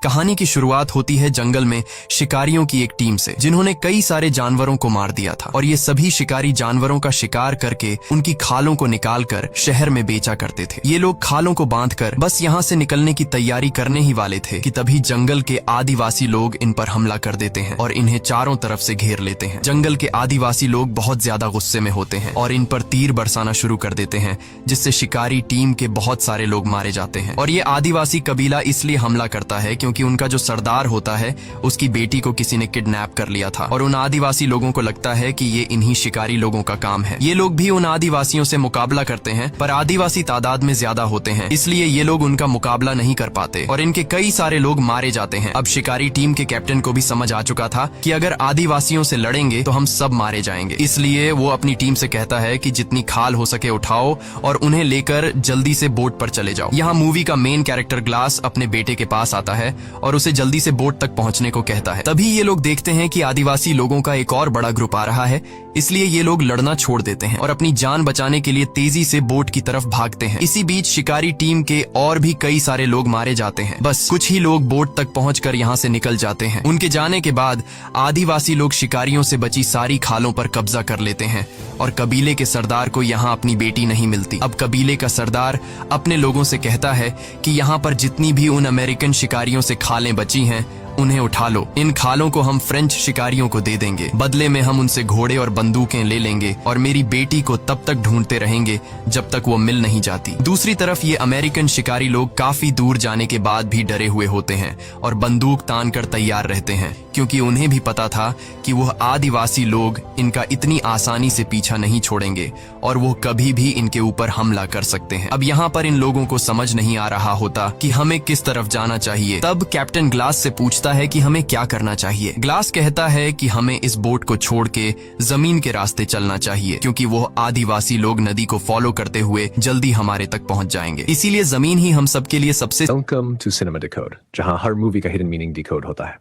कहानी की शुरुआत होती है जंगल में शिकारियों की एक टीम से, जिन्होंने कई सारे जानवरों को मार दिया था और ये सभी शिकारी जानवरों का शिकार करके उनकी खालों को निकालकर शहर में बेचा करते थे। ये लोग खालों को बांधकर बस यहाँ से निकलने की तैयारी करने ही वाले थे कि तभी जंगल के आदिवासी लोग इन पर हमला कर देते हैं और इन्हें चारों तरफ से घेर लेते हैं। जंगल के आदिवासी लोग बहुत ज्यादा गुस्से में होते हैं और इन पर तीर बरसाना शुरू कर देते हैं, जिससे शिकारी टीम के बहुत सारे लोग मारे जाते हैं। और ये आदिवासी कबीला इसलिए हमला करता है क्योंकि उनका जो सरदार होता है उसकी बेटी को किसी ने किडनैप कर लिया था और उन आदिवासी लोगों को लगता है कि ये इन्हीं शिकारी लोगों का काम है। ये लोग भी उन आदिवासियों से मुकाबला करते हैं, पर आदिवासी तादाद में ज्यादा होते हैं, इसलिए ये लोग उनका मुकाबला नहीं कर पाते और इनके कई सारे लोग मारे जाते हैं। अब शिकारी टीम के कैप्टन को भी समझ आ चुका था कि अगर आदिवासियों से लड़ेंगे तो हम सब मारे जाएंगे, इसलिए वो अपनी टीम से कहता है कि जितनी खाल हो सके उठाओ और उन्हें लेकर जल्दी से बोट पर चले जाओ। यहाँ मूवी का मेन कैरेक्टर ग्लास अपने बेटे के पास आता है और उसे जल्दी से बोट तक पहुंचने को कहता है। तभी ये लोग देखते हैं कि आदिवासी लोगों का एक और बड़ा ग्रुप आ रहा है, इसलिए ये लोग लड़ना छोड़ देते हैं और अपनी जान बचाने के लिए तेजी से बोट की तरफ भागते हैं। इसी बीच शिकारी टीम के और भी कई सारे लोग मारे जाते हैं। बस कुछ ही लोग बोट तक पहुंचकर यहाँ से निकल जाते हैं। उनके जाने के बाद आदिवासी लोग शिकारियों से बची सारी खालों पर कब्जा कर लेते हैं और कबीले के सरदार को यहाँ अपनी बेटी नहीं मिलती। अब कबीले का सरदार अपने लोगों से कहता है कि यहाँ पर जितनी भी उन अमेरिकन शिकारियों से खालें बची हैं उन्हें उठा लो। इन खालों को हम फ्रेंच शिकारियों को दे देंगे, बदले में हम उनसे घोड़े और बंदूकें ले लेंगे और मेरी बेटी को तब तक ढूंढते रहेंगे जब तक वो मिल नहीं जाती। दूसरी तरफ ये अमेरिकन शिकारी लोग काफी दूर जाने के बाद भी डरे हुए होते हैं और बंदूक तान कर तैयार रहते हैं, क्योंकि उन्हें भी पता था कि वह आदिवासी लोग इनका इतनी आसानी से पीछा नहीं छोड़ेंगे और वो कभी भी इनके ऊपर हमला कर सकते हैं। अब यहाँ पर इन लोगों को समझ नहीं आ रहा होता कि हमें किस तरफ जाना चाहिए। तब कैप्टन ग्लास से पूछता है कि हमें क्या करना चाहिए। ग्लास कहता है कि हमें इस बोट को छोड़ के जमीन के रास्ते चलना चाहिए, क्योंकि वो आदिवासी लोग नदी को फॉलो करते हुए जल्दी हमारे तक पहुंच जाएंगे। इसीलिए जमीन ही हम सबके लिए सबसे वेलकम टू सिनेमा डिकोड, जहां हर मूवी का हिडन मीनिंग डिकोड होता है।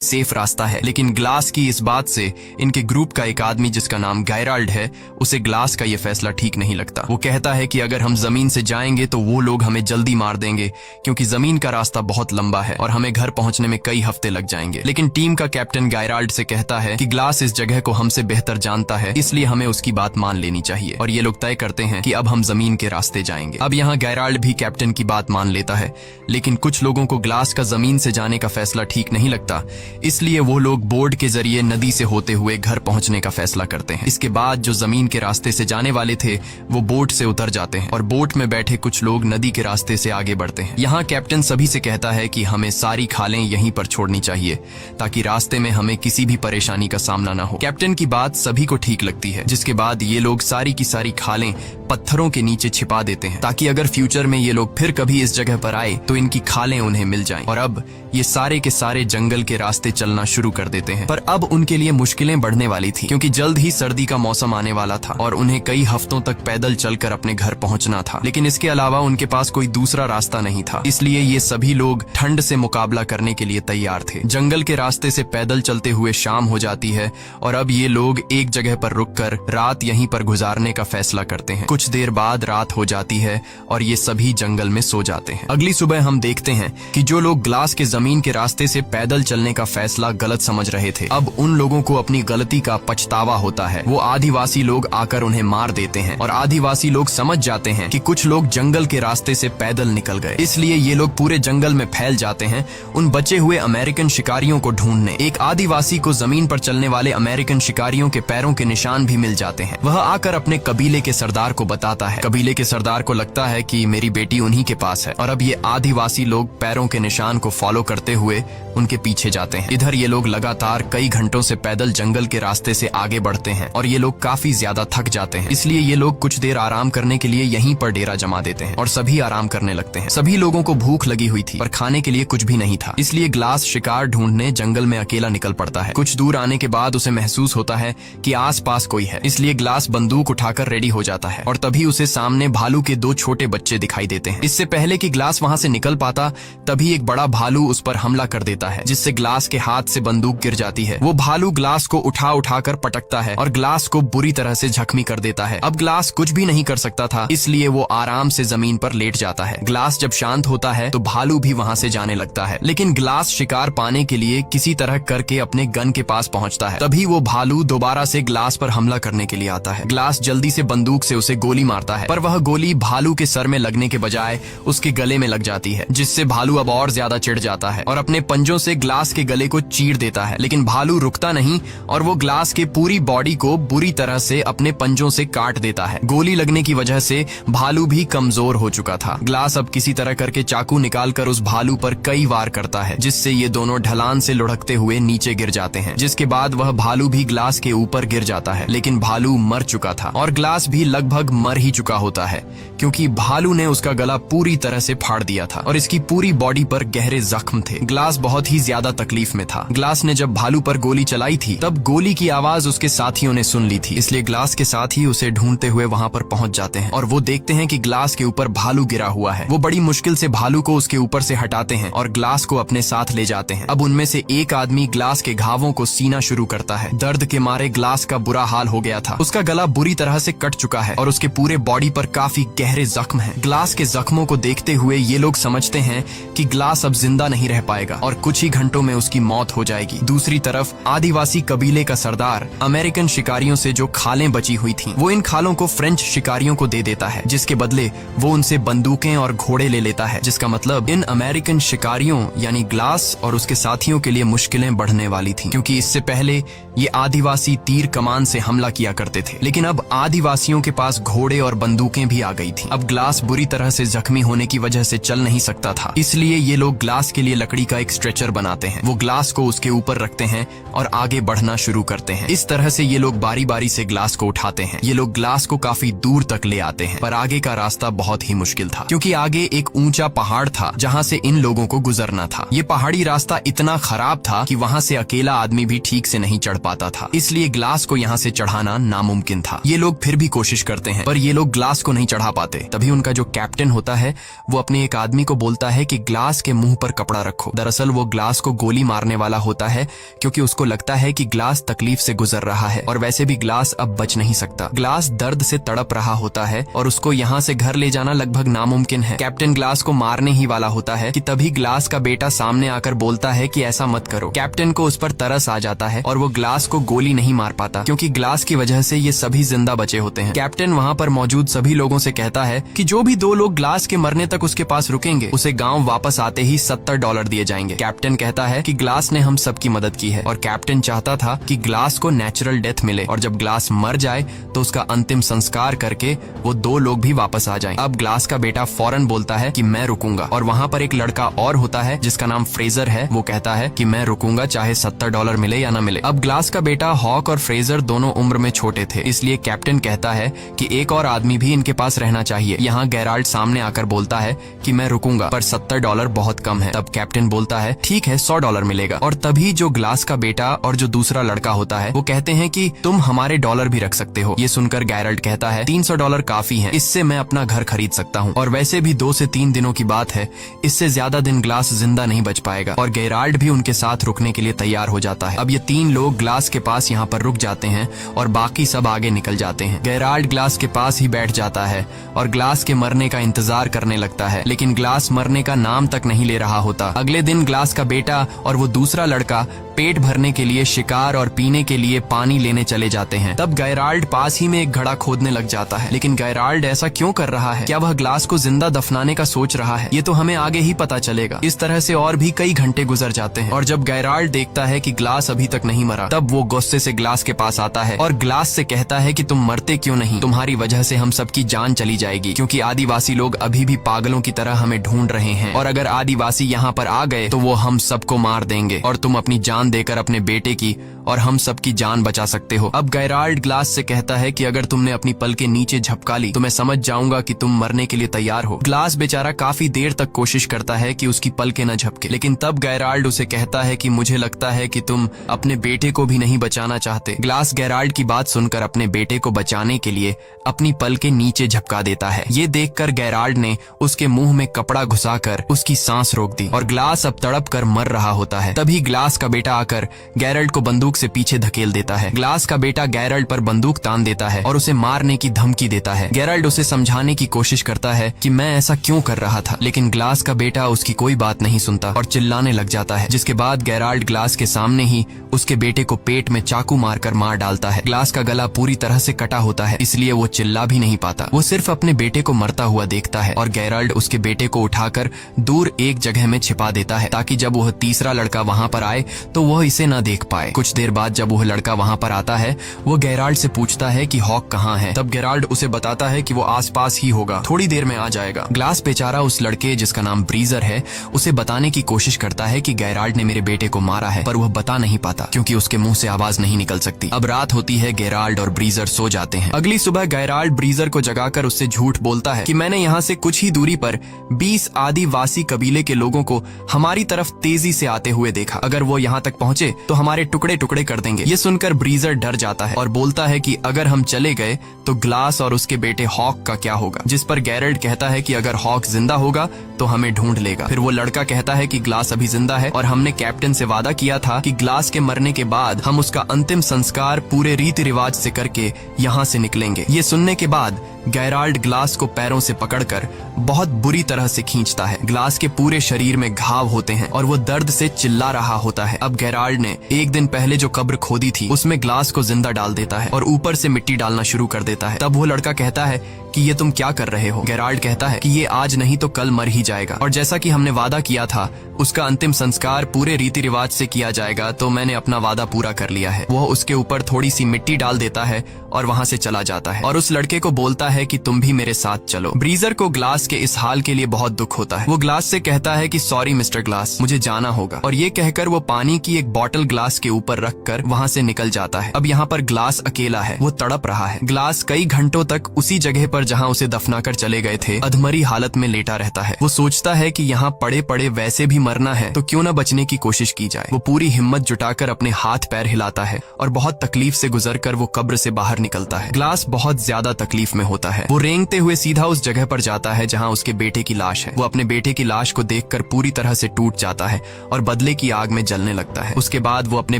सेफ रास्ता है। लेकिन ग्लास की इस बात से इनके ग्रुप का एक आदमी जिसका नाम गैराल्ड है, उसे ग्लास का ये फैसला ठीक नहीं लगता। वो कहता है कि अगर हम जमीन से जाएंगे तो वो लोग हमें जल्दी मार देंगे, क्योंकि जमीन का रास्ता बहुत लंबा है और हमें घर पहुंचने में कई हफ्ते लग जाएंगे। लेकिन टीम का कैप्टन गैराल्ड से कहता है कि ग्लास इस जगह को हमसे बेहतर जानता है, इसलिए हमें उसकी बात मान लेनी चाहिए और ये लोग तय करते हैं कि अब हम जमीन के रास्ते जाएंगे। अब यहाँ गैराल्ड भी कैप्टन की बात मान लेता है, लेकिन कुछ लोगों को ग्लास का जमीन से जाने का फैसला ठीक नहीं लगता, इसलिए वो लोग बोर्ड के जरिए नदी से होते हुए घर पहुंचने का फैसला करते हैं। इसके बाद जो जमीन के रास्ते से जाने वाले थे वो बोट से उतर जाते हैं और बोट में बैठे कुछ लोग नदी के रास्ते से आगे बढ़ते हैं। यहाँ कैप्टन सभी से कहता है कि हमें सारी खालें यहीं पर छोड़नी चाहिए, ताकि रास्ते में हमें किसी भी परेशानी का सामना न हो। कैप्टन की बात सभी को ठीक लगती है, जिसके बाद ये लोग सारी की सारी खालें पत्थरों के नीचे छिपा देते हैं, ताकि अगर फ्यूचर में ये लोग फिर कभी इस जगह पर आए तो इनकी खालें उन्हें मिल जाएं। और अब ये सारे के सारे जंगल के रास्ते चलना शुरू कर देते हैं। पर अब उनके लिए मुश्किलें बढ़ने वाली थी, क्योंकि जल्द ही सर्दी का मौसम आने वाला था और उन्हें कई हफ्तों तक पैदल चलकर अपने घर पहुंचना था। लेकिन इसके अलावा उनके पास कोई दूसरा रास्ता नहीं था, इसलिए ये सभी लोग ठंड से मुकाबला करने के लिए तैयार थे। जंगल के रास्ते से पैदल चलते हुए शाम हो जाती है और अब ये लोग एक जगह पर रुककर रात यहीं पर गुजारने का फैसला करते हैं। कुछ देर बाद रात हो जाती है और ये सभी जंगल में सो जाते हैं। अगली सुबह हम देखते हैं कि जो लोग ग्लास के जमीन के रास्ते से पैदल चलने का फैसला गलत समझ रहे थे, अब उन लोगों को अपनी गलती का पछतावा होता है। वो आदिवासी लोग आकर उन्हें मार देते हैं और आदिवासी लोग समझ जाते हैं कि कुछ लोग जंगल के रास्ते से पैदल निकल गए, इसलिए ये लोग पूरे जंगल में फैल जाते हैं उन बचे हुए अमेरिकन शिकारियों को ढूंढने। एक आदिवासी को जमीन पर चलने वाले अमेरिकन शिकारियों के पैरों के निशान भी मिल जाते हैं। वह आकर अपने कबीले के सरदार को बताता है। कबीले के सरदार को लगता है कि मेरी बेटी उन्हीं के पास है और अब ये आदिवासी लोग पैरों के निशान को फॉलो करते हुए उनके पीछे जाते हैं। इधर ये लोग लगातार कई घंटों से पैदल जंगल के रास्ते से आगे बढ़ते हैं और ये लोग काफी ज्यादा थक जाते हैं, इसलिए ये लोग कुछ देर आराम करने के लिए यहीं पर डेरा जमा देते हैं और सभी आराम करने लगते हैं। सभी लोगों को भूख लगी हुई थी, पर खाने के लिए कुछ भी नहीं था, इसलिए ग्लास शिकार ढूंढने जंगल में अकेला निकल पड़ता है। कुछ दूर आने के बाद उसे महसूस होता है कि आसपास कोई है, इसलिए ग्लास बंदूक उठाकर रेडी हो जाता है और तभी उसे सामने भालू के दो छोटे बच्चे दिखाई देते हैं। इससे पहले कि ग्लास वहां से निकल पाता, तभी एक बड़ा भालू उस पर हमला कर देता है, जिससे ग्लास ग्लास के हाथ से बंदूक गिर जाती है। वो भालू ग्लास को उठा उठाकर पटकता है और ग्लास को बुरी तरह से जख्मी कर देता है। अब ग्लास कुछ भी नहीं कर सकता था, इसलिए वो आराम से जमीन पर लेट जाता है। ग्लास जब शांत होता है तो भालू भी वहाँ से जाने लगता है, लेकिन ग्लास शिकार पाने के लिए किसी तरह करके अपने गन के पास पहुँचता है। तभी वो भालू दोबारा से ग्लास पर हमला करने के लिए आता है। ग्लास जल्दी से बंदूक से उसे गोली मारता है, पर वह गोली भालू के सर में लगने के बजाय उसके गले में लग जाती है, जिससे भालू अब और ज्यादा चिढ़ जाता है और अपने पंजों से ग्लास के गले को चीर देता है। लेकिन भालू रुकता नहीं और वो ग्लास के पूरी बॉडी को बुरी तरह से अपने पंजों से काट देता है। गोली लगने की वजह से भालू भी कमजोर हो चुका था। ग्लास अब किसी तरह करके चाकू निकालकर उस भालू पर कई वार करता है, जिससे ये दोनों ढलान से लुढ़कते हुए नीचे गिर जाते हैं, जिसके बाद वह भालू भी ग्लास के ऊपर गिर जाता है। लेकिन भालू मर चुका था और ग्लास भी लगभग मर ही चुका होता है, क्योंकि भालू ने उसका गला पूरी तरह से फाड़ दिया था और इसकी पूरी बॉडी पर गहरे जख्म थे। ग्लास बहुत ही ज्यादा तकलीफ में था। ग्लास ने जब भालू पर गोली चलाई थी तब गोली की आवाज उसके साथियों ने सुन ली थी, इसलिए ग्लास के साथी उसे ढूंढते हुए वहाँ पर पहुँच जाते हैं और वो देखते हैं कि ग्लास के ऊपर भालू गिरा हुआ है। वो बड़ी मुश्किल से भालू को उसके ऊपर से हटाते हैं और ग्लास को अपने साथ ले जाते हैं। अब उनमें से एक आदमी ग्लास के घावों को सीना शुरू करता है। दर्द के मारे ग्लास का बुरा हाल हो गया था। उसका गला बुरी तरह से कट चुका है और उसके पूरे बॉडी पर काफी गहरे जख्म हैं। ग्लास के जख्मों को देखते हुए ये लोग समझते हैं कि ग्लास अब जिंदा नहीं रह पाएगा और कुछ ही घंटों में उसकी मौत हो जाएगी। दूसरी तरफ आदिवासी कबीले का सरदार अमेरिकन शिकारियों से जो खालें बची हुई थीं, वो इन खालों को फ्रेंच शिकारियों को दे देता है, जिसके बदले वो उनसे बंदूकें और घोड़े ले लेता है, जिसका मतलब इन अमेरिकन शिकारियों यानी ग्लास और उसके साथियों के लिए मुश्किलें बढ़ने वाली थीं, क्योंकि इससे पहले ये आदिवासी तीर कमान से हमला किया करते थे, लेकिन अब आदिवासियों के पास घोड़े और बंदूकें भी आ गई थीं। अब ग्लास बुरी तरह से जख्मी होने की वजह से चल नहीं सकता था, इसलिए ये लोग ग्लास के लिए लकड़ी का एक स्ट्रेचर बनाते हैं। वो ग्लास को उसके ऊपर रखते हैं और आगे बढ़ना शुरू करते हैं। इस तरह से ये लोग बारी बारी से ग्लास को उठाते हैं। ये लोग ग्लास को काफी दूर तक ले आते हैं, पर आगे का रास्ता बहुत ही मुश्किल था, क्योंकि आगे एक ऊंचा पहाड़ था जहाँ से इन लोगों को गुजरना था। ये पहाड़ी रास्ता इतना खराब था कि वहाँ से अकेला आदमी भी ठीक से नहीं चढ़ पाता था, इसलिए ग्लास को यहाँ से चढ़ाना नामुमकिन था। ये लोग फिर भी कोशिश करते हैं, पर ये लोग ग्लास को नहीं चढ़ा पाते। तभी उनका जो कैप्टन होता है वो अपने एक आदमी को बोलता है कि ग्लास के मुंह पर कपड़ा रखो। दरअसल वो ग्लास को गोली मारने वाला होता है, क्योंकि उसको लगता है कि ग्लास तकलीफ से गुजर रहा है और वैसे भी ग्लास अब बच नहीं सकता। ग्लास दर्द से तड़प रहा होता है और उसको यहाँ से घर ले जाना लगभग नामुमकिन है। कैप्टन ग्लास को मारने ही वाला होता है कि तभी ग्लास का बेटा सामने आकर बोलता है कि ऐसा मत करो। कैप्टन को उस पर तरस आ जाता है और वो ग्लास को गोली नहीं मार पाता, क्योंकि ग्लास की वजह से ये सभी जिंदा बचे होते हैं। कैप्टन वहाँ पर मौजूद सभी लोगों से कहता है कि जो भी 2 लोग ग्लास के मरने तक उसके पास रुकेंगे उसे गाँव वापस आते ही $70 दिए जाएंगे। कैप्टन कहता है कि ग्लास ने हम सबकी मदद की है और कैप्टन चाहता था कि ग्लास को नेचुरल डेथ मिले और जब ग्लास मर जाए तो उसका अंतिम संस्कार करके वो 2 लोग भी वापस आ जाएं। अब ग्लास का बेटा फौरन बोलता है कि मैं रुकूंगा, और वहाँ पर एक लड़का और होता है जिसका नाम फ्रेजर है। वो कहता है कि मैं रुकूंगा चाहे $70 मिले या ना मिले। अब ग्लास का बेटा हॉक और फ्रेजर दोनों उम्र में छोटे थे, इसलिए कैप्टन कहता है कि एक और आदमी भी इनके पास रहना चाहिए। यहाँ गेराल्ड सामने आकर बोलता है कि मैं रुकूंगा, पर $70 बहुत कम है। तब कैप्टन बोलता है ठीक है, $100 मिलेगा। और तभी जो ग्लास का बेटा और जो दूसरा लड़का होता है वो कहते हैं कि तुम हमारे डॉलर भी रख सकते हो। ये सुनकर गेराल्ड कहता है $300 काफी है, इससे मैं अपना घर खरीद सकता हूँ, और वैसे भी 2 से 3 दिनों की बात है, इससे ज्यादा दिन ग्लास जिंदा नहीं बच पाएगा। और गेराल्ड भी उनके साथ रुकने के लिए तैयार हो जाता है। अब ये 3 लोग ग्लास के पास यहाँ पर रुक जाते हैं और बाकी सब आगे निकल जाते हैं। गेराल्ड ग्लास के पास ही बैठ जाता है और ग्लास के मरने का इंतजार करने लगता है, लेकिन ग्लास मरने का नाम तक नहीं ले रहा होता। अगले दिन ग्लास का बेटा और वो दूसरा लड़का पेट भरने के लिए शिकार और पीने के लिए पानी लेने चले जाते हैं। तब गेराल्ड पास ही में एक घड़ा खोदने लग जाता है, लेकिन गेराल्ड ऐसा क्यों कर रहा है? क्या वह ग्लास को जिंदा दफनाने का सोच रहा है? ये तो हमें आगे ही पता चलेगा। इस तरह से और भी कई घंटे गुजर जाते हैं और जब गेराल्ड देखता है कि ग्लास अभी तक नहीं मरा, तब वो गुस्से से ग्लास के पास आता है और ग्लास से कहता है कि तुम मरते क्यों नहीं? तुम्हारी वजह से हम सबकी जान चली जाएगी, क्योंकि आदिवासी लोग अभी भी पागलों की तरह हमें ढूंढ रहे हैं, और अगर आदिवासी यहाँ पर आ गए तो वो हम सबको मार देंगे और तुम अपनी जान देकर अपने बेटे की और हम सबकी जान बचा सकते हो। अब गैराल्ड ग्लास से कहता है कि अगर तुमने अपनी पल के नीचे झपका ली तो मैं समझ जाऊंगा कि तुम मरने के लिए तैयार हो। ग्लास बेचारा काफी देर तक कोशिश करता है कि उसकी पलकें न झपके, लेकिन तब गैराल्ड उसे कहता है कि मुझे लगता है कि तुम अपने बेटे को भी नहीं बचाना चाहते। ग्लास गैराल्ड की बात सुनकर अपने बेटे को बचाने के लिए अपनी पल के नीचे झपका देता है। ये देखकर गैराल्ड ने उसके मुंह में कपड़ा घुसाकर उसकी सांस रोक दी और ग्लास अब तड़प कर मर रहा होता है। तभी ग्लास का बेटा आकर गैराल्ड को बंदूक से पीछे धकेल देता है। ग्लास का बेटा गैराल्ड पर बंदूक तान देता है और उसे मारने की धमकी देता है। गैराल्ड उसे समझाने की कोशिश करता है कि मैं ऐसा क्यों कर रहा था, लेकिन ग्लास का बेटा उसकी कोई बात नहीं सुनता और चिल्लाने लग जाता है, जिसके बाद गैराल्ड ग्लास के सामने ही उसके बेटे को पेट में चाकू मारकर मार डालता है। ग्लास का गला पूरी तरह से कटा होता है, इसलिए वो चिल्ला भी नहीं पाता। वो सिर्फ अपने बेटे को मरता हुआ देखता है और गैराल्ड उसके बेटे को उठाकर दूर एक जगह में छिपा देता है ताकि जब वह तीसरा लड़का वहां पर आए तो वह इसे न देख पाए। कुछ देर बाद जब वह लड़का वहां पर आता है, वो गैराल्ड से पूछता है कि हॉक कहाँ है। तब गैराल्ड उसे बताता है कि वो आसपास ही होगा, थोड़ी देर में आ जाएगा। ग्लास बेचारा उस लड़के जिसका नाम ब्रीजर है उसे बताने की कोशिश करता है कि गैराल्ड ने मेरे बेटे को मारा है, पर वह बता नहीं पाता क्योंकि उसके मुंह से आवाज नहीं निकल सकती। अब रात होती है, गैराल्ड और ब्रीजर सो जाते हैं। अगली सुबह गैराल्ड ब्रीजर को जगाकर उससे झूठ बोलता है कि मैंने यहाँ से कुछ ही दूरी पर 20 आदिवासी कबीले के लोगों को हमारी तरफ तेजी से आते हुए देखा। अगर वो यहाँ तक पहुँचे तो हमारे टुकड़े टुकड़े कर देंगे। ये सुनकर ब्रीजर डर जाता है और बोलता है कि अगर हम चले गए तो ग्लास और उसके बेटे हॉक का क्या होगा, जिस पर गैराल्ड कहता है कि अगर हॉक जिंदा होगा तो हमें ढूंढ लेगा। फिर वो लड़का कहता है कि ग्लास अभी जिंदा है और हमने कैप्टन से वादा किया था कि ग्लास के मरने के बाद हम उसका अंतिम संस्कार पूरे रीति रिवाज से करके यहाँ से निकलेंगे। ये सुनने के बाद गैराल्ड ग्लास को पैरों से पकड़कर बहुत बुरी तरह से खींचता है। ग्लास के पूरे शरीर में घाव होते हैं और वो दर्द से चिल्ला रहा होता है। अब गैराल्ड ने एक दिन पहले जो कब्र खोदी थी उसमें ग्लास को जिंदा डाल देता है और ऊपर से मिट्टी डालना शुरू कर देता है। तब वो लड़का कहता है कि ये तुम क्या कर रहे हो। गैराल्ड कहता है कि ये आज नहीं तो कल मर ही जाएगा और जैसा कि हमने वादा किया था उसका अंतिम संस्कार पूरे रीति रिवाज से किया जाएगा, तो मैंने अपना वादा पूरा कर लिया है। वो उसके ऊपर थोड़ी सी मिट्टी डाल देता है और वहाँ से चला जाता है और उस लड़के को बोलता है कि तुम भी मेरे साथ चलो। ब्रीजर को ग्लास के इस हाल के लिए बहुत दुख होता है। वो ग्लास से कहता है कि सॉरी मिस्टर ग्लास, मुझे जाना होगा, और ये कहकर वो पानी की एक बॉटल ग्लास के ऊपर रखकर वहाँ से निकल जाता है। अब यहाँ पर ग्लास अकेला है, वो तड़प रहा है। ग्लास कई घंटों तक उसी जगह पर जहाँ उसे दफनाकर चले गए थे अधमरी हालत में लेटा रहता है। वो सोचता है कि यहाँ पड़े पड़े वैसे भी मरना है तो क्यों न बचने की कोशिश की जाए। वो पूरी हिम्मत जुटाकर अपने हाथ पैर हिलाता है और बहुत तकलीफ से गुजरकर वो कब्र से बाहर निकलता है। ग्लास बहुत ज्यादा तकलीफ में होता है। वो रेंगते हुए सीधा उस जगह पर जाता है जहाँ उसके बेटे की लाश है। वो अपने बेटे की लाश को देखकर पूरी तरह से टूट जाता है और बदले की आग में जलने लगता है। उसके बाद वो अपने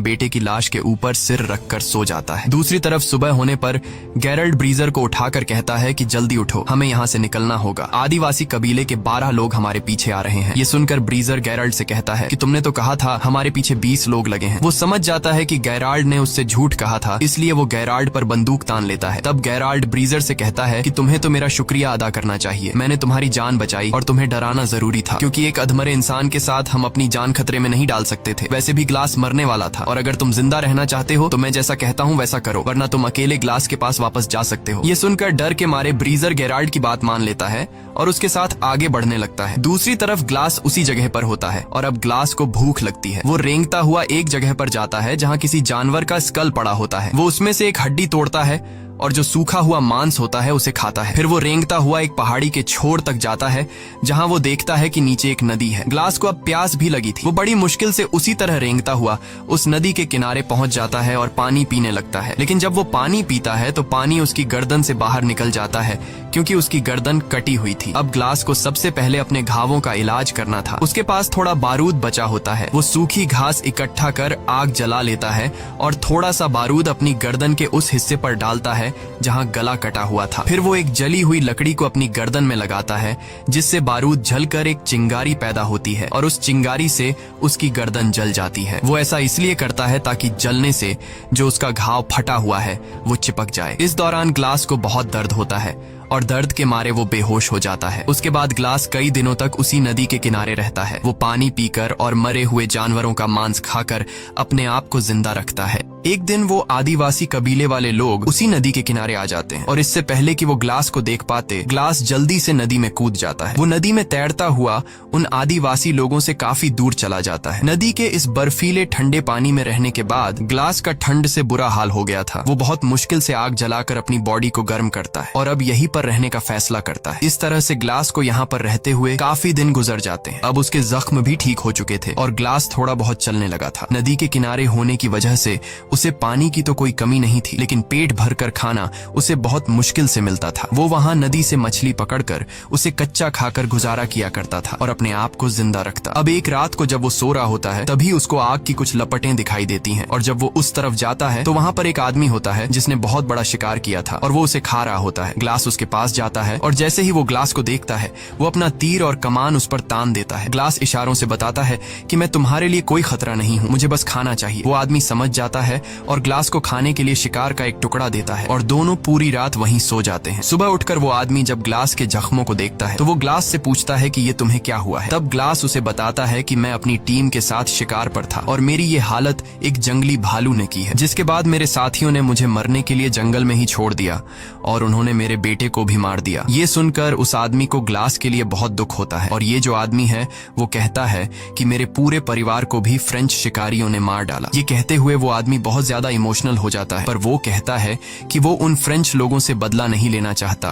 बेटे की लाश के ऊपर सिर रखकर सो जाता है। दूसरी तरफ सुबह होने पर गैराल्ड ब्रीजर को उठाकर कहता है कि जल्दी उठो, हमें यहाँ से निकलना होगा। आदिवासी कबीले के 12 लोग हमारे पीछे आ रहे हैं। ये सुनकर ब्रीजर गैराल्ड से कहता है कि तुमने तो कहा था हमारे पीछे 20 लोग लगे हैं। वो समझ जाता है कि गैराल्ड ने उससे झूठ कहा था, इसलिए वो गैराल्ड पर बंदूक तान लेता है। तब गैराल्ड ब्रीजर से कहता है कि तुम्हें तो मेरा शुक्रिया अदा करना चाहिए। मैंने तुम्हारी जान बचाई और तुम्हें डराना जरूरी था, क्योंकि एक अधमरे इंसान के साथ हम अपनी जान खतरे में नहीं डाल सकते थे। वैसे भी ग्लास मरने वाला था और अगर तुम जिंदा रहना चाहते हो तो मैं जैसा कहता हूँ वैसा करो, वरना तुम अकेले ग्लास के पास वापस जा सकते हो। ये सुनकर डर के मारे ब्रीजर गैराल्ड की बात मान लेता है और उसके साथ आगे बढ़ने लगता है। दूसरी तरफ ग्लास उसी जगह पर होता है और अब ग्लास को भूख लगती है। वो रेंगता हुआ एक जगह पर जाता है जहाँ किसी जानवर का स्कल पड़ा होता है। वो उसमें से एक हड्डी तोड़ता है और जो सूखा हुआ मांस होता है उसे खाता है। फिर वो रेंगता हुआ एक पहाड़ी के छोर तक जाता है जहां वो देखता है कि नीचे एक नदी है। ग्लास को अब प्यास भी लगी थी। वो बड़ी मुश्किल से उसी तरह रेंगता हुआ उस नदी के किनारे पहुंच जाता है और पानी पीने लगता है। लेकिन जब वो पानी पीता है तो पानी उसकी गर्दन से बाहर निकल जाता है क्योंकि उसकी गर्दन कटी हुई थी। अब ग्लास को सबसे पहले अपने घावों का इलाज करना था। उसके पास थोड़ा बारूद बचा होता है। वो सूखी घास इकट्ठा कर आग जला लेता है और थोड़ा सा बारूद अपनी गर्दन के उस हिस्से पर डालता है जहां गला कटा हुआ था। फिर वो एक जली हुई लकड़ी को अपनी गर्दन में लगाता है जिससे बारूद जलकर एक चिंगारी पैदा होती है और उस चिंगारी से उसकी गर्दन जल जाती है। वो ऐसा इसलिए करता है ताकि जलने से जो उसका घाव फटा हुआ है वो चिपक जाए। इस दौरान ग्लास को बहुत दर्द होता है और दर्द के मारे वो बेहोश हो जाता है। उसके बाद ग्लास कई दिनों तक उसी नदी के किनारे रहता है। वो पानी पीकर और मरे हुए जानवरों का मांस खाकर अपने आप को जिंदा रखता है। एक दिन वो आदिवासी कबीले वाले लोग उसी नदी के किनारे आ जाते हैं और इससे पहले कि वो ग्लास को देख पाते, ग्लास जल्दी से नदी में कूद जाता है। वो नदी में तैरता हुआ उन आदिवासी लोगों से काफी दूर चला जाता है। नदी के इस बर्फीले ठंडे पानी में रहने के बाद ग्लास का ठंड से बुरा हाल हो गया था। वो बहुत मुश्किल से आग जलाकर अपनी बॉडी को गर्म करता है और अब यहीं पर रहने का फैसला करता है। इस तरह से ग्लास को यहाँ पर रहते हुए काफी दिन गुजर जाते हैं। अब उसके जख्म भी ठीक हो चुके थे और ग्लास थोड़ा बहुत चलने लगा था। नदी के किनारे होने की वजह से उसे पानी की तो कोई कमी नहीं थी, लेकिन पेट भरकर खाना उसे बहुत मुश्किल से मिलता था। वो वहाँ नदी से मछली पकड़कर उसे कच्चा खाकर गुजारा किया करता था और अपने आप को जिंदा रखता। अब एक रात को जब वो सो रहा होता है तभी उसको आग की कुछ लपटें दिखाई देती हैं और जब वो उस तरफ जाता है तो वहाँ पर एक आदमी होता है जिसने बहुत बड़ा शिकार किया था और वो उसे खा रहा होता है। ग्लास उसके पास जाता है और जैसे ही वो ग्लास को देखता है वो अपना तीर और कमान उस पर तान देता है। ग्लास इशारों से बताता है कि मैं तुम्हारे लिए कोई खतरा नहीं हूँ, मुझे बस खाना चाहिए। वो आदमी समझ जाता है और ग्लास को खाने के लिए शिकार का एक टुकड़ा देता है और दोनों पूरी रात वहीं सो जाते हैं। सुबह उठकर वो आदमी जब ग्लास के जख्मों को देखता है तो वो ग्लास से पूछता है कि ये तुम्हें क्या हुआ है। तब ग्लास उसे बताता है कि मैं अपनी टीम के साथ शिकार पर था और मेरी ये हालत एक जंगली भालू ने की है, जिसके बाद मेरे साथियों ने मुझे मरने के लिए जंगल में ही छोड़ दिया और उन्होंने मेरे बेटे को भी मार दिया। ये सुनकर उस आदमी को ग्लास के लिए बहुत दुख होता है और ये जो आदमी है वो कहता है कि मेरे पूरे परिवार को भी फ्रेंच शिकारियों ने मार डाला। ये कहते हुए वो आदमी बहुत ज्यादा इमोशनल हो जाता है, पर वो कहता है कि वो उन फ्रेंच लोगों से बदला नहीं लेना चाहता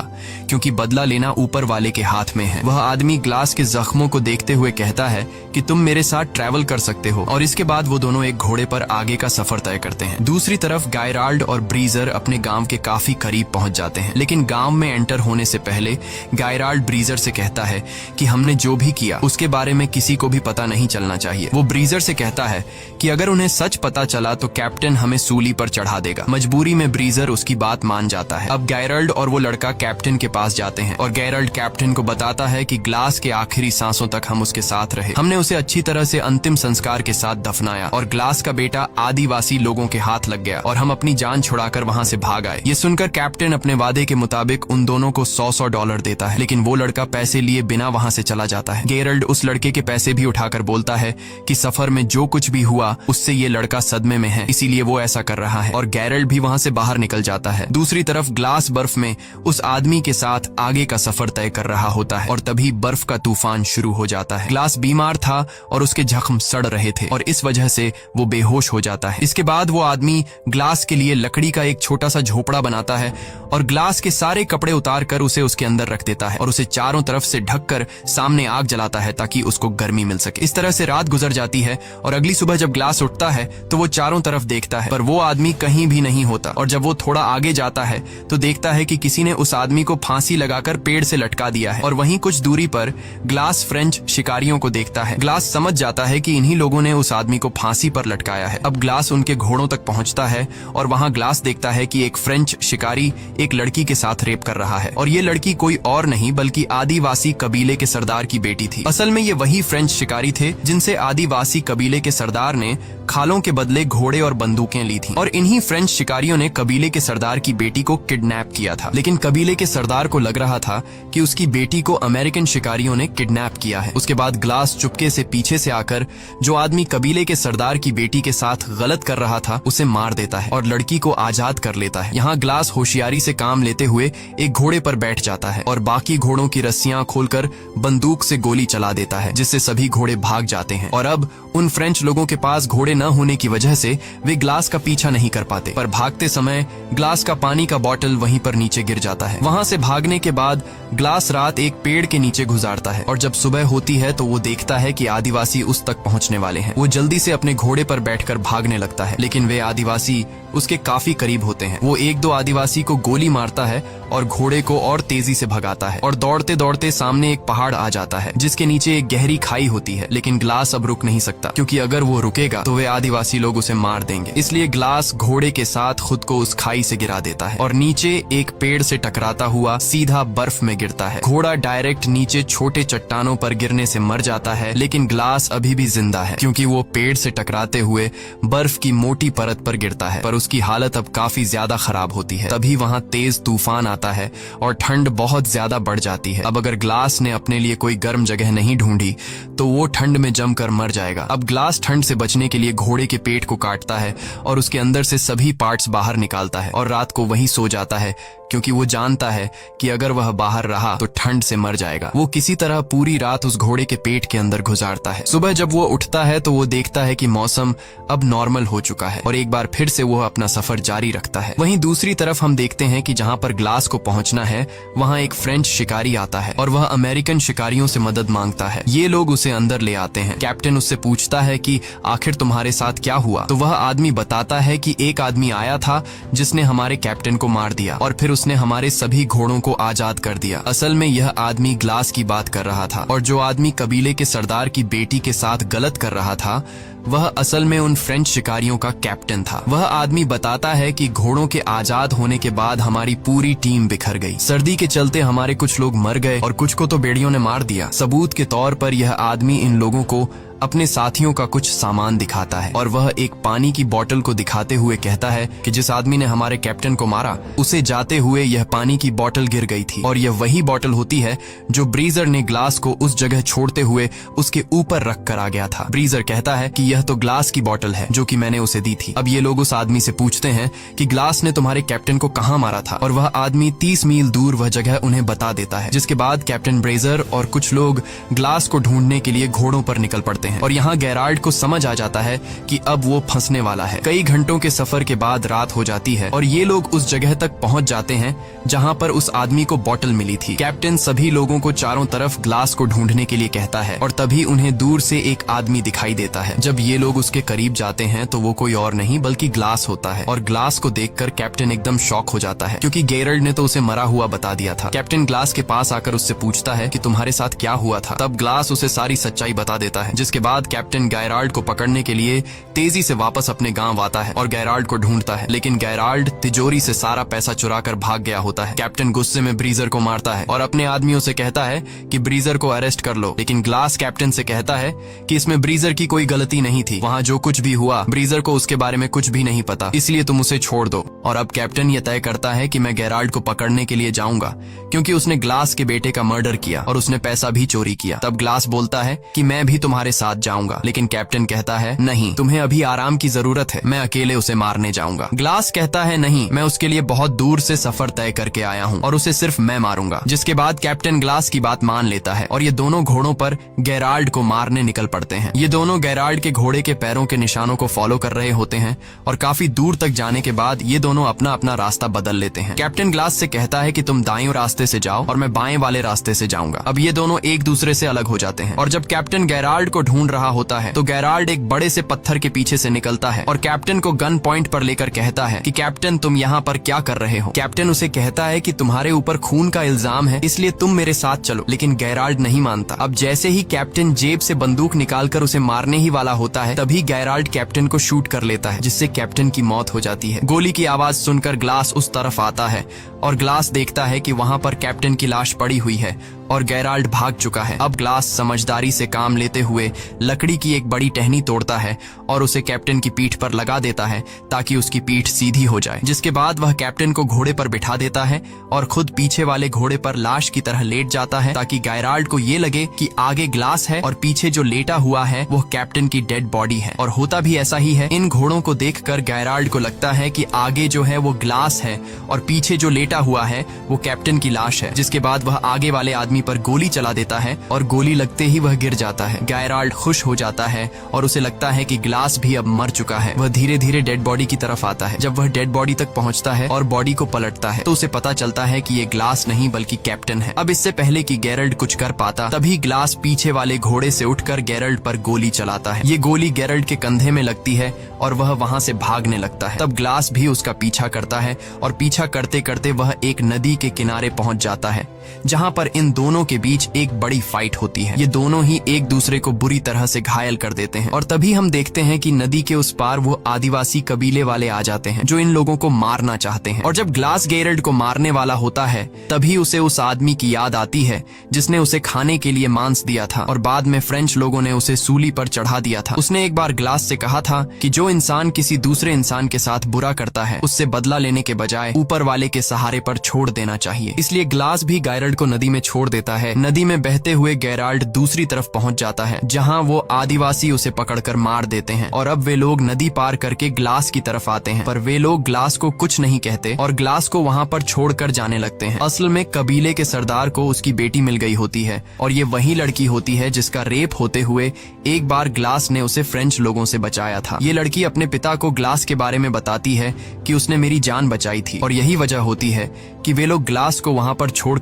क्योंकि बदला लेना ऊपर वाले के हाथ में है। वह आदमी ग्लास के जख्मों को देखते हुए कहता है कि तुम मेरे साथ ट्रैवल कर सकते हो और इसके बाद वो दोनों एक घोड़े पर आगे का सफर तय करते हैं। दूसरी तरफ गायराल्ड और ब्रीजर अपने गांव के काफी करीब पहुंच जाते हैं, लेकिन गांव में एंटर होने से पहले गायराल्ड ब्रीजर से कहता है कि हमने जो भी किया उसके बारे में किसी को भी पता नहीं चलना चाहिए। वो ब्रीजर से कहता है कि अगर उन्हें सच पता चला तो कैप्टन हमें सूली पर चढ़ा देगा। मजबूरी में ब्रीजर उसकी बात मान जाता है। अब गायराल्ड और वो लड़का कैप्टन के पास जाते हैं और गायराल्ड कैप्टन को बताता है कि ग्लास के आखिरी सांसों तक हम उसके साथ रहे, हमने उसे अच्छी तरह से अंतिम संस्कार के साथ दफनाया और ग्लास का बेटा आदिवासी लोगों के हाथ लग गया और हम अपनी जान छुड़ाकर वहाँ से भाग आए। ये सुनकर कैप्टन अपने वादे के मुताबिक उन दोनों को $100 देता है, लेकिन वो लड़का पैसे लिए बिना वहाँ से चला जाता है। गायराल्ड उस लड़के के पैसे भी उठाकर बोलता है कि सफर में जो कुछ भी हुआ उससे ये लड़का सदमे में है, इसीलिए वो ऐसा कर रहा है और गायराल्ड भी वहाँ से बाहर निकल जाता है। दूसरी तरफ ग्लास बर्फ में उस आदमी के साथ आगे का सफर तय कर रहा होता है और तभी बर्फ का तूफान शुरू हो जाता है। ग्लास बीमार था और उसके जख्म सड़ रहे थे और इस वजह से वो बेहोश हो जाता है। इसके बाद वो आदमी ग्लास के लिए लकड़ी का एक छोटा सा झोपड़ा बनाता है और ग्लास के सारे कपड़े उतार कर उसे उसके अंदर रख देता है और उसे चारों तरफ से ढककर सामने आग जलाता है ताकि उसको गर्मी मिल सके। इस तरह से रात गुजर जाती है और अगली सुबह जब ग्लास उठता है तो वो चारों तरफ देखता है पर वो आदमी कहीं भी नहीं होता और जब वो थोड़ा आगे जाता है तो देखता है कि किसी ने उस आदमी को फांसी लगाकर पेड़ से लटका दिया है और वहीं कुछ दूरी पर ग्लास फ्रेंच शिकारियों को देखता है। ग्लास समझ जाता है कि इन्हीं लोगों ने उस आदमी को फांसी पर लटकाया है। अब ग्लास उनके घोड़ों तक पहुंचता है और वहां ग्लास देखता है कि एक फ्रेंच शिकारी एक लड़की के साथ रेप कर रहा है और ये लड़की कोई और नहीं बल्कि आदिवासी कबीले के सरदार की बेटी थी। असल में ये वही फ्रेंच शिकारी थे जिनसे आदिवासी कबीले के सरदार ने खालों के बदले घोड़े और बंदूकें ली थी और इन्हीं फ्रेंच शिकारियों ने कबीले के सरदार की बेटी को किडनैप किया था। लेकिन कबीले के सरदार को लग रहा था कि उसकी बेटी को अमेरिकन शिकारियों ने किडनैप किया है। उसके बाद ग्लास चुपके से पीछे से आकर जो आदमी कबीले के सरदार की बेटी के साथ गलत कर रहा था उसे मार देता है और लड़की को आजाद कर लेता है। यहाँ ग्लास होशियारी से काम लेते हुए एक घोड़े पर बैठ जाता है और बाकी घोड़ों की रस्सियां खोलकर बंदूक से गोली चला देता है जिससे सभी घोड़े भाग जाते हैं और अब उन फ्रेंच लोगों के पास घोड़े न होने की वजह से वे ग्लास का पीछा नहीं कर पाते, पर भागते समय ग्लास का पानी का बोतल वहीं पर नीचे गिर जाता है। वहां से भागने के बाद ग्लास रात एक पेड़ के नीचे गुजारता है और जब सुबह होती है तो वो देखता है कि आदिवासी उस तक पहुंचने वाले हैं। वो जल्दी से अपने घोड़े पर बैठकर भागने लगता है, लेकिन वे आदिवासी उसके काफी करीब होते हैं। वो एक दो आदिवासी को गोली मारता है और घोड़े को और तेजी से भगाता है और दौड़ते दौड़ते सामने एक पहाड़ आ जाता है जिसके नीचे एक गहरी खाई होती है। लेकिन ग्लास अब रुक नहीं सकता क्योंकि अगर वो रुकेगा तो वे आदिवासी लोग उसे मार देंगे। इसलिए ग्लास घोड़े के साथ खुद को उस खाई से गिरा देता है और नीचे एक पेड़ से टकराता हुआ सीधा बर्फ में गिरता है। घोड़ा डायरेक्ट नीचे छोटे चट्टानों पर गिरने से मर जाता है, लेकिन ग्लास अभी भी जिंदा है क्योंकि वो पेड़ से टकराते हुए बर्फ की मोटी परत पर गिरता है। पर उसकी हालत अब काफी ज्यादा खराब होती है। तभी वहाँ तेज तूफान आता है और ठंड बहुत ज्यादा बढ़ जाती है। अब अगर ग्लास ने अपने लिए कोई गर्म जगह नहीं ढूंढी तो वो ठंड में जमकर मर जाएगा। अब ग्लास ठंड से बचने के लिए घोड़े के पेट को काटता है और उसके अंदर से सभी पार्ट्स बाहर निकालता है और रात को वहीं सो जाता है, क्योंकि वो जानता है कि अगर वह बाहर रहा तो ठंड से मर जाएगा। वो किसी तरह पूरी रात उस घोड़े के पेट के अंदर गुजारता है। सुबह जब वो उठता है तो वो देखता है कि मौसम अब नॉर्मल हो चुका है और एक बार फिर से वो अपना सफर जारी रखता है। वहीं दूसरी तरफ हम देखते हैं कि जहाँ पर ग्लास को पहुंचना है वहाँ एक फ्रेंच शिकारी आता है और वह अमेरिकन शिकारियों से मदद मांगता है। ये लोग उसे अंदर ले आते हैं। कैप्टन उससे पूछता है कि आखिर तुम्हारे साथ क्या हुआ? तो वह आदमी बताता है कि एक आदमी आया था जिसने हमारे कैप्टन को मार दिया और फिर उसने हमारे सभी घोड़ों को आजाद कर दिया। असल में यह आदमी ग्लास की बात कर रहा था और जो आदमी कबीले के सरदार की बेटी के साथ गलत कर रहा था वह असल में उन फ्रेंच शिकारियों का कैप्टन था। वह आदमी बताता है कि घोड़ों के आजाद होने के बाद हमारी पूरी टीम बिखर गई। सर्दी के चलते हमारे कुछ लोग मर गए और कुछ को तो बेड़ियों ने मार दिया। सबूत के तौर पर यह आदमी इन लोगों को अपने साथियों का कुछ सामान दिखाता है और वह एक पानी की बोतल को दिखाते हुए कहता है कि जिस आदमी ने हमारे कैप्टन को मारा उसे जाते हुए यह पानी की बोतल गिर गई थी और यह वही बोतल होती है जो ब्रीजर ने ग्लास को उस जगह छोड़ते हुए उसके ऊपर रख कर आ गया था। ब्रीजर कहता है कि यह तो ग्लास की बोतल है जो कि मैंने उसे दी थी। अब ये लोग उस आदमी से पूछते हैं कि ग्लास ने तुम्हारे कैप्टन को कहाँ मारा था और वह आदमी 30 मील दूर वह जगह उन्हें बता देता है। जिसके बाद कैप्टन ब्रेजर और कुछ लोग ग्लास को ढूंढने के लिए घोड़ों पर निकल पड़ते हैं और यहाँ गेराल्ड को समझ आ जाता है कि अब वो फंसने वाला है। कई घंटों के सफर के बाद रात हो जाती है और ये लोग उस जगह तक पहुंच जाते हैं जहां पर उस आदमी को बोतल मिली थी। कैप्टन सभी लोगों को चारों तरफ ग्लास को ढूंढने के लिए कहता है और तभी उन्हें दूर से एक आदमी दिखाई देता है। जब ये लोग उसके करीब जाते हैं तो वो कोई और नहीं बल्कि ग्लास होता है और ग्लास को देखकर कैप्टन एकदम शॉक हो जाता है, क्योंकि गेराल्ड ने तो उसे मरा हुआ बता दिया था। कैप्टन ग्लास के पास आकर उससे पूछता है कि तुम्हारे साथ क्या हुआ था। तब ग्लास उसे सारी सच्चाई बता देता है, जिसके बाद कैप्टन गेराल्ड को पकड़ने के लिए तेजी से वापस अपने गांव आता है और गेराल्ड को ढूंढता है, लेकिन गेराल्ड तिजोरी से सारा पैसा चुरा कर भाग गया होता है। कैप्टन गुस्से में ब्रीजर को मारता है और अपने आदमियों से कहता है कि ब्रीजर को अरेस्ट कर लो, लेकिन ग्लास कैप्टन से कहता है कि इसमें ब्रीजर की कोई गलती नहीं थी। वहाँ जो कुछ भी हुआ ब्रीजर को उसके बारे में कुछ भी नहीं पता, इसलिए तुम उसे छोड़ दो। और अब कैप्टन ये तय करता है कि मैं गेराल्ड को पकड़ने के लिए जाऊंगा, क्योंकि उसने ग्लास के बेटे का मर्डर किया और उसने पैसा भी चोरी किया। तब ग्लास बोलता है कि मैं भी तुम्हारे साथ जाऊंगा, लेकिन कैप्टन कहता है नहीं, तुम्हें अभी आराम की जरूरत है, मैं अकेले उसे मारने जाऊंगा। ग्लास कहता है नहीं, मैं उसके लिए बहुत दूर से सफर तय करके आया हूँ और उसे सिर्फ मैं मारूंगा। जिसके बाद कैप्टन ग्लास की बात मान लेता है और ये दोनों घोड़ों पर गेराल्ड को मारने निकल पड़ते हैं। ये दोनों गेराल्ड के घोड़े के पैरों के निशानों को फॉलो कर रहे होते हैं और काफी दूर तक जाने के बाद ये दोनों अपना अपना रास्ता बदल लेते हैं। कैप्टन ग्लास से कहता है कि तुम दाएं रास्ते से जाओ और मैं बाएं वाले रास्ते से जाऊंगा। अब ये दोनों एक दूसरे से अलग हो जाते हैं और जब कैप्टन गेराल्ड को ढूंढ रहा होता है तो गेराल्ड एक बड़े से पत्थर के पीछे से निकलता है और कैप्टन को गन पॉइंट पर लेकर कहता है कि कैप्टन तुम यहाँ पर क्या कर रहे हो। कैप्टन उसे कहता है कि तुम्हारे ऊपर खून का इल्जाम है, इसलिए तुम मेरे साथ चलो, लेकिन गेराल्ड नहीं मानता। अब जैसे ही कैप्टन जेब से बंदूक निकालकर उसे मारने ही वाला होता है तभी गेराल्ड कैप्टन को शूट कर लेता है, जिससे कैप्टन की मौत हो जाती है। गोली की आवाज सुनकर ग्लास उस तरफ आता है और ग्लास देखता है कि वहाँ पर कैप्टन की लाश पड़ी हुई है और गेराल्ड भाग चुका है। अब ग्लास समझदारी से काम लेते हुए लकड़ी की एक बड़ी टहनी तोड़ता है और उसे कैप्टन की पीठ पर लगा देता है ताकि उसकी पीठ सीधी हो जाए। जिसके बाद वह कैप्टन को घोड़े पर बिठा देता है और खुद पीछे वाले घोड़े पर लाश की तरह लेट जाता है ताकि गेराल्ड को ये लगे कि आगे ग्लास है और पीछे जो लेटा हुआ है वो कैप्टन की डेड बॉडी है। और होता भी ऐसा ही है। इन घोड़ों को देखकर गेराल्ड को लगता है कि आगे जो है वो ग्लास है और पीछे जो लेटा हुआ है वो कैप्टन की लाश है। जिसके बाद वह आगे वाले आदमी पर गोली चला देता है और गोली लगते ही वह गिर जाता है। गेराल्ड खुश हो जाता है और उसे लगता है कि ग्लास भी अब मर चुका है। वह धीरे धीरे डेड बॉडी की तरफ आता है। जब वह डेड बॉडी तक पहुंचता है और बॉडी को पलटता है तो उसे पता चलता है कि ये ग्लास नहीं बल्कि कैप्टन है। अब इससे पहले कि गेराल्ड कुछ कर पाता तभी ग्लास पीछे वाले घोड़े से उठकर गेराल्ड पर गोली चलाता है। ये गोली गेराल्ड के कंधे में लगती है और वह वहां से भागने लगता है। तब ग्लास भी उसका पीछा करता है और पीछा करते करते वह एक नदी के किनारे पहुंच जाता है जहां पर इन दोनों दोनों के बीच एक बड़ी फाइट होती है। ये दोनों ही एक दूसरे को बुरी तरह से घायल कर देते हैं और तभी हम देखते हैं कि नदी के उस पार वो आदिवासी कबीले वाले आ जाते हैं जो इन लोगों को मारना चाहते हैं। और जब ग्लास गेरल्ड को मारने वाला होता है तभी उसे उस आदमी की याद आती है जिसने उसे खाने के लिए मांस दिया था और बाद में फ्रेंच लोगों ने उसे सूली पर चढ़ा दिया था। उसने एक बार ग्लास से कहा था कि जो इंसान किसी दूसरे इंसान के साथ बुरा करता है उससे बदला लेने के बजाय ऊपर वाले के सहारे पर छोड़ देना चाहिए। इसलिए ग्लास भी गैराल्ड को नदी में छोड़ देता है। नदी में बहते हुए गैराल्ड दूसरी तरफ पहुंच जाता है जहां वो आदिवासी उसे पकड़कर मार देते हैं और अब वे लोग नदी पार करके ग्लास की तरफ आते हैं, पर वे लोग ग्लास को कुछ नहीं कहते और ग्लास को वहां पर छोड़कर जाने लगते हैं। असल में कबीले के सरदार को उसकी बेटी मिल गई होती है और ये वही लड़की होती है जिसका रेप होते हुए एक बार ग्लास ने उसे फ्रेंच लोगों से बचाया था। ये लड़की अपने पिता को ग्लास के बारे में बताती है कि उसने मेरी जान बचाई थी और यही वजह होती है कि वे लोग ग्लास को वहां पर छोड़